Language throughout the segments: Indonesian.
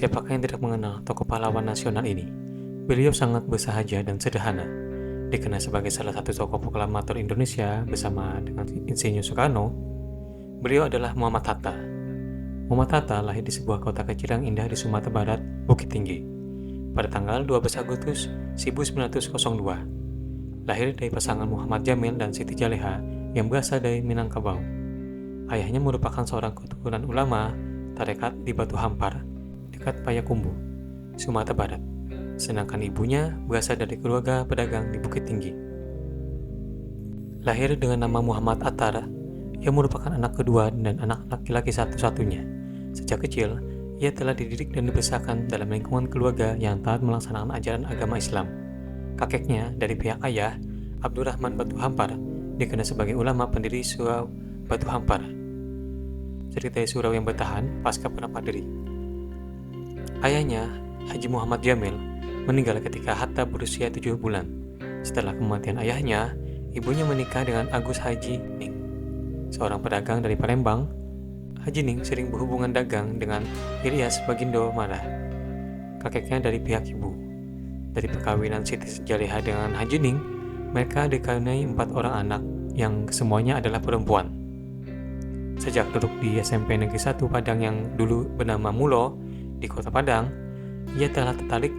Siapakah yang tidak mengenal tokoh pahlawan nasional ini? Beliau sangat bersahaja dan sederhana. Dikenal sebagai salah satu tokoh proklamator Indonesia bersama dengan Insinyur Soekarno. Beliau adalah Muhammad Hatta. Muhammad Hatta lahir di sebuah kota kecil yang indah di Sumatera Barat, Bukit Tinggi, pada tanggal 12 Agustus 1902. Lahir dari pasangan Muhammad Jamil dan Siti Jaleha yang berasal dari Minangkabau. Ayahnya merupakan seorang keturunan ulama tarekat di Batu Hampar, dekat Payakumbuh, Sumatera Barat. Sedangkan ibunya berasal dari keluarga pedagang di Bukit Tinggi. Lahir dengan nama Muhammad Attar, ia merupakan anak kedua dan anak laki-laki satu-satunya. Sejak kecil, ia telah dididik dan dibesarkan dalam lingkungan keluarga yang taat melaksanakan ajaran agama Islam. Kakeknya dari pihak ayah, Abdurrahman Batu Hampar, dikenal sebagai ulama pendiri Surau Batu Hampar. Cerita surau yang bertahan pasca Perang Padri. Ayahnya, Haji Muhammad Jamil, meninggal ketika Hatta berusia 7 bulan. Setelah kematian ayahnya, ibunya menikah dengan Agus Haji Ning, seorang pedagang dari Palembang. Haji Ning sering berhubungan dagang dengan Ilyas Bagindo Marah, kakeknya dari pihak ibu. Dari perkawinan Siti Jaleha dengan Haji Ning, mereka dikaruniai 4 orang anak yang semuanya adalah perempuan. Sejak duduk di SMP Negeri 1 Padang yang dulu bernama Mulo di Kota Padang, ia telah tertarik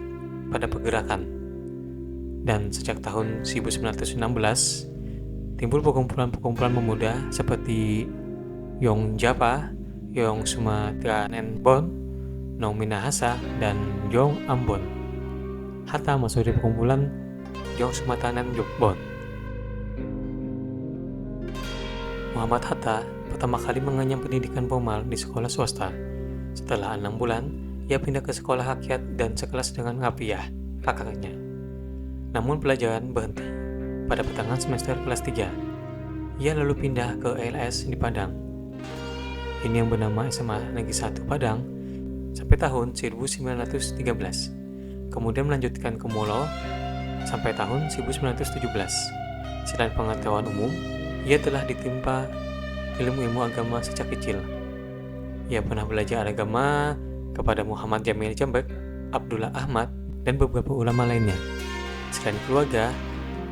pada pergerakan. Dan sejak tahun 1916, timbul perkumpulan-perkumpulan pemuda seperti Yong Japa, Yong Sumatera Nenbon, Nong Minahasa, dan Yong Ambon. Hatta masuk di perkumpulan Yong Sumatera Nenbon. Muhammad Hatta pertama kali mengenyam pendidikan formal di sekolah swasta. Setelah 6 bulan, ia pindah ke sekolah rakyat dan sekelas dengan Rafiah, kakaknya. Namun pelajaran berhenti pada pertengahan semester kelas 3. Ia lalu pindah ke LS di Padang. Ini yang bernama SMA Negeri 1 Padang sampai tahun 1913. Kemudian melanjutkan ke Mulo sampai tahun 1917. Selain pengetahuan umum, ia telah ditimpa ilmu agama sejak kecil. Ia pernah belajar agama kepada Muhammad Jamil Jambek, Abdullah Ahmad, dan beberapa ulama lainnya. Selain keluarga,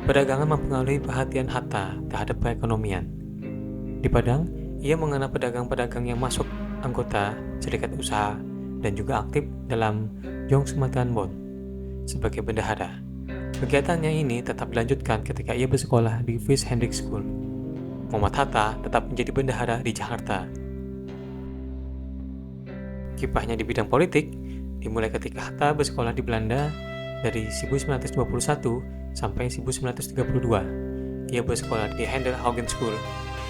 perdagangan mempengaruhi perhatian Hatta terhadap perekonomian. Di Padang, ia mengenal pedagang-pedagang yang masuk anggota serikat usaha dan juga aktif dalam Yong Sumatera Nenbon sebagai bendahara. Kegiatannya ini tetap dilanjutkan ketika ia bersekolah di Fries Hendrik School. Muhammad Hatta tetap menjadi bendahara di Jakarta. Kiprahnya di bidang politik dimulai ketika Hatta bersekolah di Belanda dari 1921 sampai 1932. Ia bersekolah di Handel Hogan School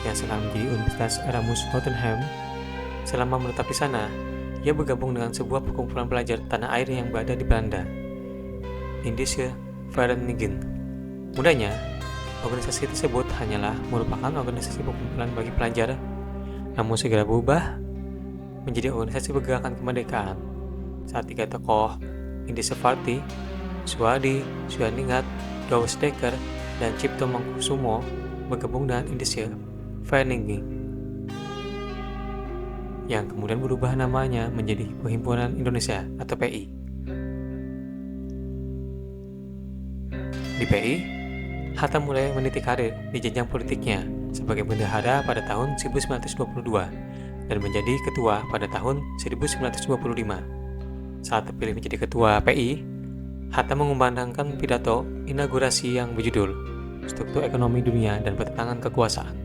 yang sekarang menjadi Universitas Erasmus Rotterdam. Selama menetap di sana, ia bergabung dengan sebuah perkumpulan pelajar tanah air yang berada di Belanda, Indische Vereniging. Mudahnya, organisasi tersebut hanyalah merupakan organisasi perkumpulan bagi pelajar, namun segera berubah menjadi organisasi pergerakan kemerdekaan saat 3 tokoh Indische Party, Suhardi, Suyaningrat, Douwe Dekker, dan Cipto Mangkusumo bergabung dengan Indische Vereniging yang kemudian berubah namanya menjadi Perhimpunan Indonesia atau PI. Di PI, Hatta mulai meniti karir di jenjang politiknya sebagai bendahara pada tahun 1922 dan menjadi ketua pada tahun 1925. Saat terpilih menjadi ketua PI, Hatta mengumandangkan pidato inaugurasi yang berjudul Struktur Ekonomi Dunia dan Pertentangan Kekuasaan.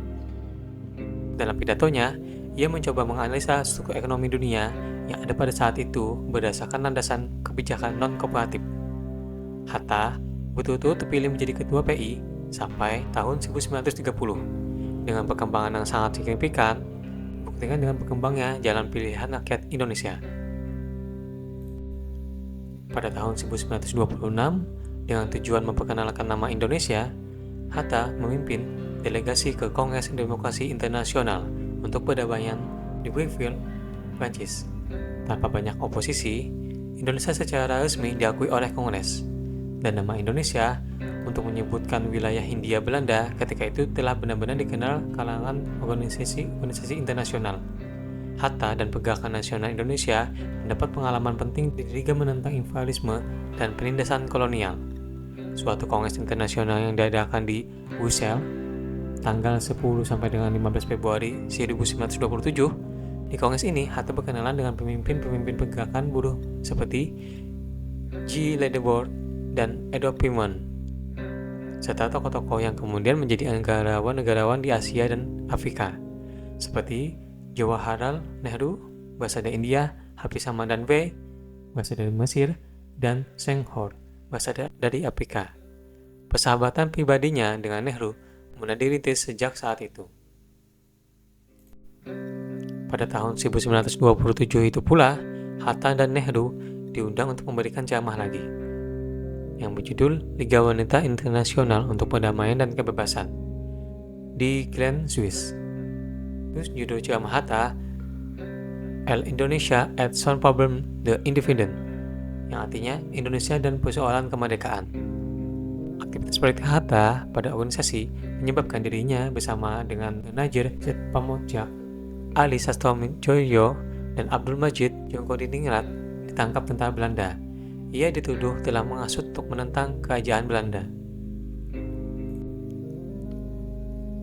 Dalam pidatonya, ia mencoba menganalisa struktur ekonomi dunia yang ada pada saat itu berdasarkan landasan kebijakan non-kooperatif. Hatta betul-betul terpilih menjadi ketua PI sampai tahun 1930 dengan perkembangan yang sangat signifikan, buktikan dengan berkembangnya Jalan Pilihan Rakyat Indonesia. Pada tahun 1926, dengan tujuan memperkenalkan nama Indonesia, Hatta memimpin delegasi ke Kongres Demokrasi Internasional untuk perdamaian di Brickville, Prancis. Tanpa banyak oposisi, Indonesia secara resmi diakui oleh Kongres, dan nama Indonesia untuk menyebutkan wilayah Hindia Belanda ketika itu telah benar-benar dikenal kalangan organisasi internasional. Hatta dan Pergerakan Nasional Indonesia mendapat pengalaman penting di Liga menentang imperialisme dan penindasan kolonial. Suatu kongres internasional yang diadakan di Brussels tanggal 10 sampai dengan 15 Februari 1927. Di kongres ini, Hatta berkenalan dengan pemimpin-pemimpin pergerakan buruh seperti G. Ledebour dan Edward Pimon, serta tokoh-tokoh yang kemudian menjadi negarawan di Asia dan Afrika, seperti Jawaharlal Nehru, berasal dari India, Hafiz Ahmad Danbe, berasal dari Mesir, dan Senghor, berasal dari Afrika. Persahabatan pribadinya dengan Nehru mulai dirintis sejak saat itu. Pada tahun 1927 itu pula, Hatta dan Nehru diundang untuk memberikan ceramah lagi, yang berjudul Liga Wanita Internasional untuk Perdamaian dan Kebebasan, di Glen, Swiss. Terus judul ceramah Hatta, El Indonesia at Some Problem the Independent, yang artinya Indonesia dan Persoalan Kemerdekaan. Aktivitas politik Hatta pada organisasi menyebabkan dirinya bersama dengan Najir Setpamojak, Ali Sastroamidjojo, dan Abdul Majid Djoko-Diningrat ditangkap tentara Belanda. Ia dituduh telah menghasut untuk menentang kerajaan Belanda.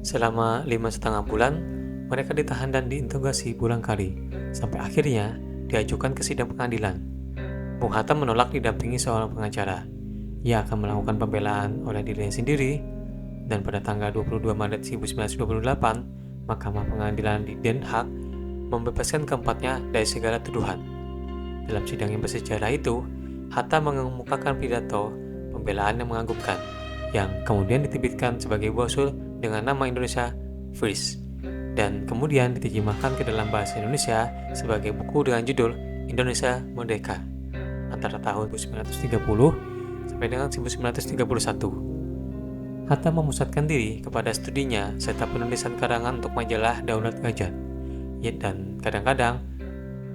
Selama 5,5 bulan, mereka ditahan dan diinterogasi berulang kali, sampai akhirnya diajukan ke sidang pengadilan. Bung Hatta menolak didampingi seorang pengacara. Ia akan melakukan pembelaan oleh dirinya sendiri, dan pada tanggal 22 Maret 1928, Mahkamah Pengadilan di Den Haag membebaskan keempatnya dari segala tuduhan. Dalam sidang yang bersejarah itu, Hatta mengemukakan pidato pembelaan yang mengagumkan, yang kemudian diterbitkan sebagai brosyur dengan nama Indonesia First, dan kemudian diterjemahkan ke dalam bahasa Indonesia sebagai buku dengan judul Indonesia Merdeka antara tahun 1930 sampai dengan 1931. Hatta memusatkan diri kepada studinya serta penulisan karangan untuk majalah Daulat Gajah, dan kadang-kadang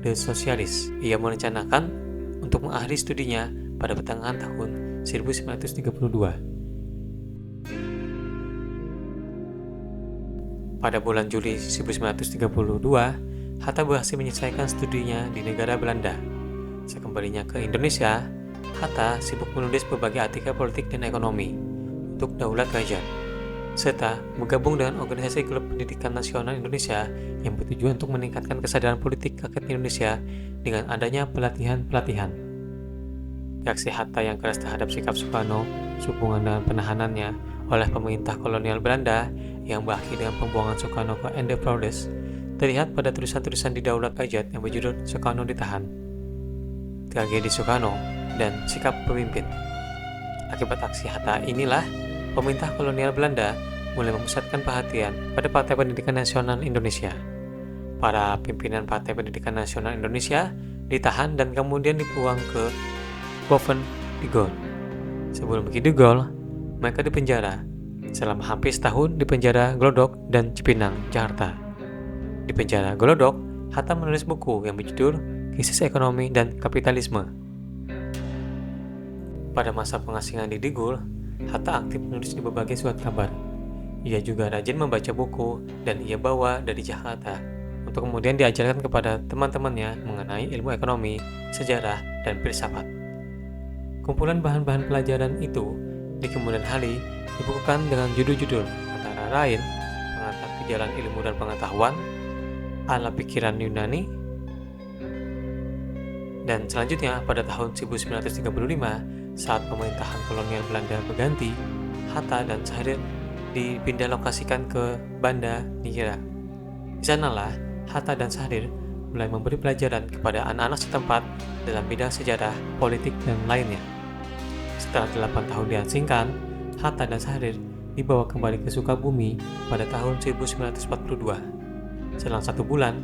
The Socialist. Ia merencanakan untuk mengakhiri studinya pada pertengahan tahun 1932. Pada bulan Juli 1932, Hatta berhasil menyelesaikan studinya di negara Belanda. Sekembalinya ke Indonesia, Hatta sibuk menulis berbagai artikel politik dan ekonomi untuk Daulat Gajah, serta bergabung dengan organisasi Klub Pendidikan Nasional Indonesia yang bertujuan untuk meningkatkan kesadaran politik rakyat Indonesia dengan adanya pelatihan-pelatihan. Reaksi Hatta yang keras terhadap sikap Soekarno sehubungan dengan penahanannya oleh pemerintah kolonial Belanda yang berakhir dengan pembuangan Soekarno ke Ende Flores terlihat pada tulisan-tulisan di Daulat Gajah yang berjudul Soekarno Ditahan, Tragedi Soekarno, dan Sikap Pemimpin. Akibat aksi Hatta inilah pemerintah kolonial Belanda mulai memusatkan perhatian pada Partai Pendidikan Nasional Indonesia. Para pimpinan Partai Pendidikan Nasional Indonesia ditahan dan kemudian dibuang ke Boven di Gaulle. Sebelum pergi di Gaulle, mereka dipenjara selama hampir setahun di penjara Glodok dan Cipinang, Jakarta. Di penjara Glodok, Hatta menulis buku yang berjudul Krisis Ekonomi dan Kapitalisme. Pada masa pengasingan di Digul, Hatta aktif menulis di berbagai surat kabar. Ia juga rajin membaca buku dan ia bawa dari Jakarta untuk kemudian diajarkan kepada teman-temannya mengenai ilmu ekonomi, sejarah, dan filsafat. Kumpulan bahan-bahan pelajaran itu di kemudian hari dibukukan dengan judul-judul antara lain Mengantar ke Jalan Ilmu dan Pengetahuan, Ala Pikiran Yunani, dan selanjutnya pada tahun 1935 saat pemerintahan kolonial Belanda berganti, Hatta dan Sahrir dipindah lokasikan ke Banda Neira. Di sanalah Hatta dan Sahrir mulai memberi pelajaran kepada anak-anak setempat dalam bidang sejarah, politik, dan lainnya. Setelah 8 tahun diasingkan, Hatta dan Sahrir dibawa kembali ke Sukabumi pada tahun 1942. Selang 1 bulan,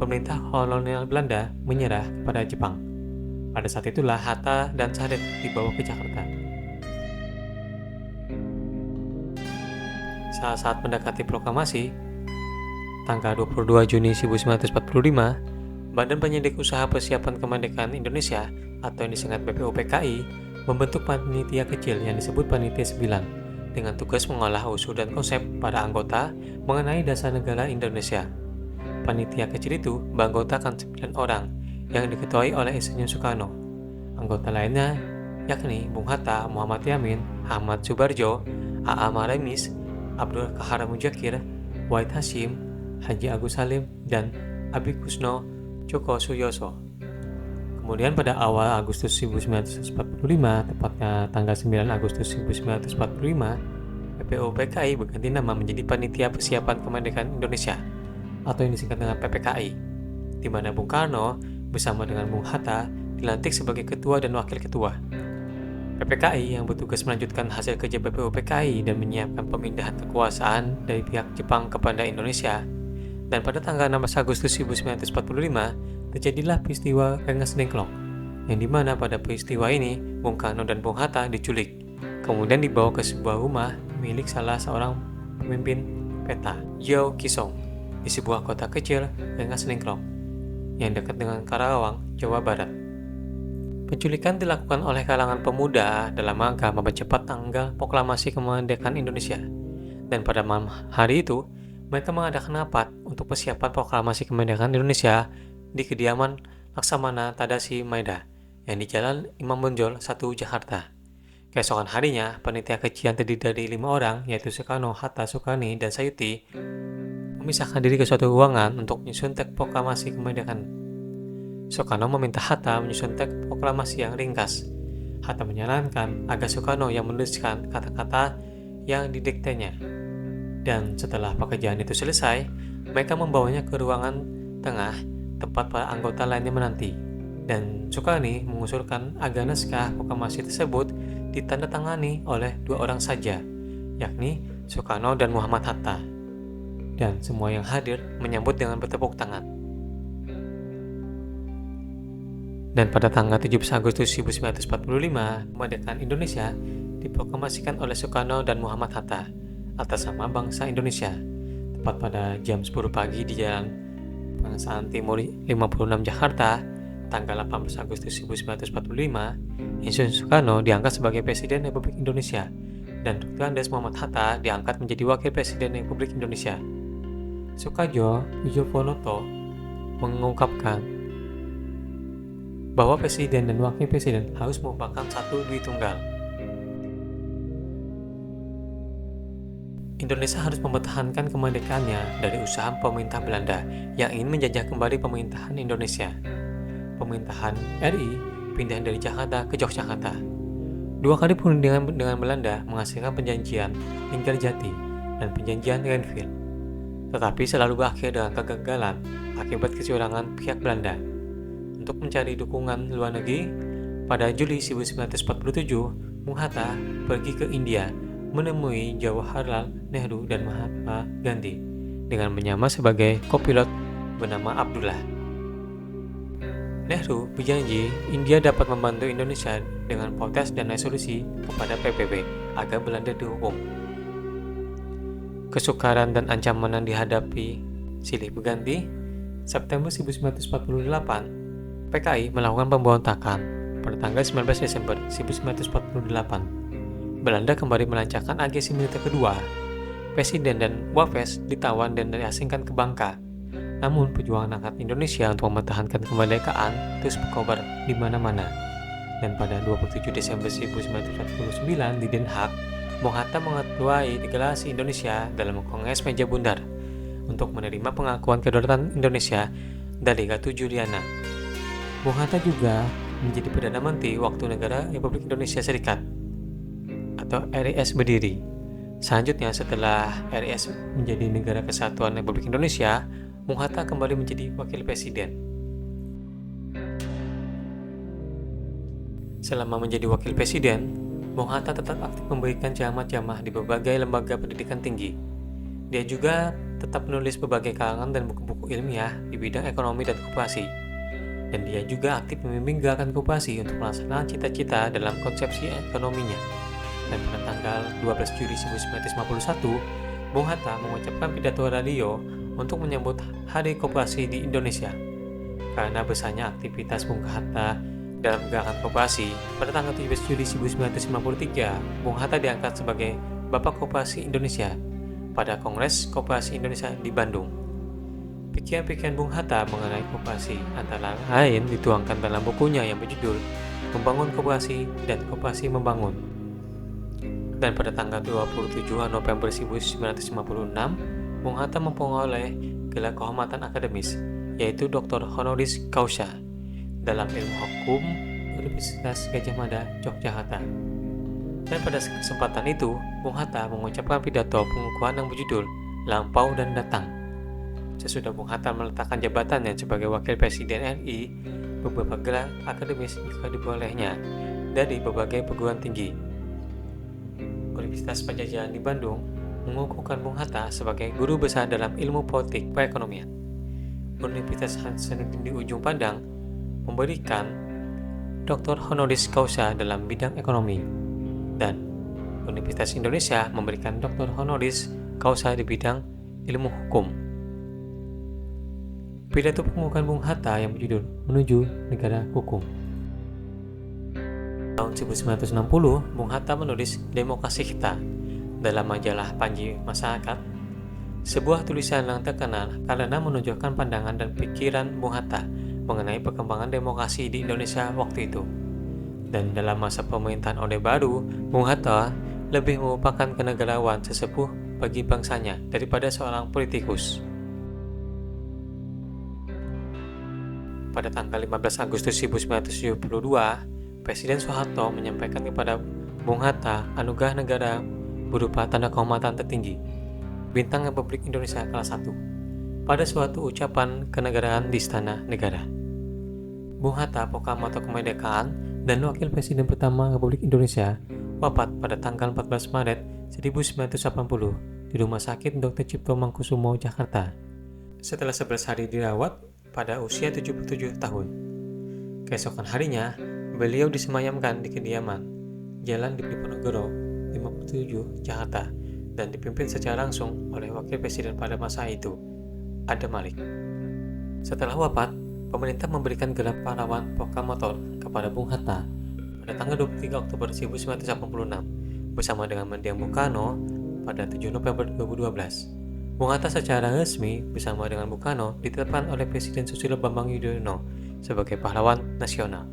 pemerintah kolonial Belanda menyerah kepada Jepang. Pada saat itulah Hatta dan Sahrir dibawa ke Jakarta. Saat mendekati proklamasi, tanggal 22 Juni 1945, Badan Penyidik Usaha Persiapan Kemerdekaan Indonesia atau yang disingkat BPUPKI membentuk panitia kecil yang disebut Panitia 9 dengan tugas mengolah usul dan konsep para anggota mengenai dasar negara Indonesia. panitia kecil itu beranggotakan 9 orang yang diketuai oleh Insinyur Soekarno. Anggota lainnya yakni Bung Hatta, Muhammad Yamin, Ahmad Subarjo, A.A. Maramis, Abdul Kahar Mujakir, Wahid Hasyim, Haji Agus Salim, dan Abi Kusno Coko Suyoso. Kemudian pada awal Agustus 1945, tepatnya tanggal 9 Agustus 1945, PPO-PKI berganti nama menjadi Panitia Persiapan Kemerdekaan Indonesia atau yang disingkat dengan PPKI, di mana Bung Karno bersama dengan Bung Hatta dilantik sebagai ketua dan wakil ketua. PPKI yang bertugas melanjutkan hasil kerja PPO-PKI dan menyiapkan pemindahan kekuasaan dari pihak Jepang kepada Indonesia. Dan pada tanggal 16 Agustus 1945 terjadilah peristiwa Rengas Dengklok, yang dimana pada peristiwa ini Bung Karno dan Bung Hatta diculik, kemudian dibawa ke sebuah rumah milik salah seorang pemimpin peta, Yeo Kisong, di sebuah kota kecil Rengas Dengklok yang dekat dengan Karawang, Jawa Barat. Penculikan dilakukan oleh kalangan pemuda dalam rangka mempercepat tanggal proklamasi kemerdekaan Indonesia. Dan pada malam hari itu, mereka mengadakan rapat untuk persiapan proklamasi kemerdekaan Indonesia di kediaman Laksamana Tadasi Maeda yang di Jalan Imam Bonjol 1 Jakarta. Keesokan harinya, panitia kecil yang terdiri dari 5 orang, yaitu Soekarno, Hatta, Soekarni, dan Sayuti, memisahkan diri ke suatu ruangan untuk menyusun teks proklamasi kemerdekaan. Soekarno meminta Hatta menyusun teks proklamasi yang ringkas. Hatta menyarankan agar Soekarno yang menuliskan kata-kata yang didiktenya. Dan setelah pekerjaan itu selesai, mereka membawanya ke ruangan tengah tempat para anggota lainnya menanti. Dan Soekarni mengusulkan agar naskah proklamasi tersebut ditandatangani oleh 2 orang saja, yakni Soekarno dan Muhammad Hatta. Dan semua yang hadir menyambut dengan bertepuk tangan. Dan pada tanggal 17 Agustus 1945, kemerdekaan Indonesia diproklamasikan oleh Soekarno dan Muhammad Hatta atas nama bangsa Indonesia, tepat pada jam 10 pagi di Jalan Pengesahan Timur 56 Jakarta, tanggal 18 Agustus 1945, Insinyur Soekarno diangkat sebagai Presiden Republik Indonesia dan Dr. Andes Muhammad Hatta diangkat menjadi Wakil Presiden Republik Indonesia. Soekardjo Wijoyonoto mengungkapkan bahwa Presiden dan Wakil Presiden harus merupakan satu dui tunggal. Indonesia harus mempertahankan kemerdekaannya dari usaha pemerintah Belanda yang ingin menjajah kembali pemerintahan Indonesia. Pemerintahan RI pindah dari Jakarta ke Yogyakarta. 2 kali perundingan dengan Belanda menghasilkan perjanjian Linggarjati dan perjanjian Renville, tetapi selalu berakhir dengan kegagalan akibat kecurangan pihak Belanda. Untuk mencari dukungan luar negeri, pada Juli 1947, Bung Hatta pergi ke India menemui Jawaharlal Nehru dan Mahatma Gandhi dengan menyamar sebagai kopilot bernama Abdullah. Nehru berjanji India dapat membantu Indonesia dengan protes dan resolusi kepada PBB agar Belanda dihukum. Kesukaran dan ancaman yang dihadapi silih berganti. September 1948, PKI melakukan pemberontakan. Pada tanggal 19 Desember 1948, Belanda kembali melancarkan agresi militer kedua. Presiden dan Wapres ditawan dan diasingkan ke Bangka. Namun perjuangan rakyat Indonesia untuk mempertahankan kemerdekaan terus berkobar di mana-mana. Dan pada 27 Desember 1949 di Den Haag, Bung Hatta mengetuai deklarasi Indonesia dalam Kongres Meja Bundar untuk menerima pengakuan kedaulatan Indonesia dari Ratu Juliana. Bung Hatta juga menjadi Perdana Menteri waktu negara Republik Indonesia Serikat atau RIS berdiri. Selanjutnya setelah RIS menjadi Negara Kesatuan Republik Indonesia, Bung Hatta kembali menjadi Wakil Presiden. Selama menjadi Wakil Presiden, Bung Hatta tetap aktif memberikan ceramah-ceramah di berbagai lembaga pendidikan tinggi. Dia juga tetap menulis berbagai karangan dan buku-buku ilmiah di bidang ekonomi dan koperasi. Dan dia juga aktif membimbing gerakan koperasi untuk melaksanakan cita-cita dalam konsepsi ekonominya. Dan pada tanggal 12 Juli 1951, Bung Hatta mengucapkan pidato radio untuk menyambut Hari Koperasi di Indonesia. Karena besarnya aktivitas Bung Hatta dalam gerakan koperasi, pada tanggal 17 Juli 1953, Bung Hatta diangkat sebagai Bapak Koperasi Indonesia pada Kongres Koperasi Indonesia di Bandung. Pikiran-pikiran Bung Hatta mengenai koperasi antara lain dituangkan dalam bukunya yang berjudul Membangun Koperasi dan Koperasi Membangun. Dan pada tanggal 27 November 1956, Bung Hatta memperoleh gelar kehormatan akademis, yaitu Dr. Honoris Causa dalam ilmu hukum Universitas Gadjah Mada, Yogyakarta. Dan pada kesempatan itu, Bung Hatta mengucapkan pidato pengukuhan yang berjudul Lampau dan Datang. Sesudah Bung Hatta meletakkan jabatannya sebagai Wakil Presiden RI, beberapa gelar akademis juga diperolehnya dari berbagai perguruan tinggi. Universitas Padjadjaran di Bandung mengukuhkan Bung Hatta sebagai guru besar dalam ilmu politik perekonomian. Universitas Hasanuddin di Ujung Pandang memberikan Dr. Honoris Causa dalam bidang ekonomi, dan Universitas Indonesia memberikan Dr. Honoris Causa di bidang ilmu hukum. Pidato pengukuhan Bung Hatta yang berjudul Menuju Negara Hukum. Tahun 1960, Bung Hatta menulis Demokrasi Kita dalam majalah Panji Masyarakat, sebuah tulisan yang terkenal karena menunjukkan pandangan dan pikiran Bung Hatta mengenai perkembangan demokrasi di Indonesia waktu itu. Dan dalam masa pemerintahan Orde Baru, Bung Hatta lebih merupakan kenegarawan sesepuh bagi bangsanya daripada seorang politikus. Pada tanggal 15 Agustus 1972, Presiden Soeharto menyampaikan kepada Bung Hatta anugerah negara berupa tanda kehormatan tertinggi, Bintang Republik Indonesia kelas 1, pada suatu ucapan kenegaraan di Istana Negara. Bung Hatta, proklamator kemerdekaan dan wakil presiden pertama Republik Indonesia, wafat pada tanggal 14 Maret 1980 di Rumah Sakit Dr. Cipto Mangkusumo, Jakarta, setelah 11 hari dirawat pada usia 77 tahun. Keesokan harinya, beliau disemayamkan di kediaman Jalan Diponegoro 57, Jakarta, dan dipimpin secara langsung oleh wakil presiden pada masa itu, Adam Malik. Setelah wafat, pemerintah memberikan gelar pahlawan proklamator kepada Bung Hatta pada tanggal 23 Oktober 1986 bersama dengan mendiang Bung Karno pada 7 November 2012. Bung Hatta secara resmi bersama dengan Bung Karno ditetapkan oleh Presiden Susilo Bambang Yudhoyono sebagai pahlawan nasional.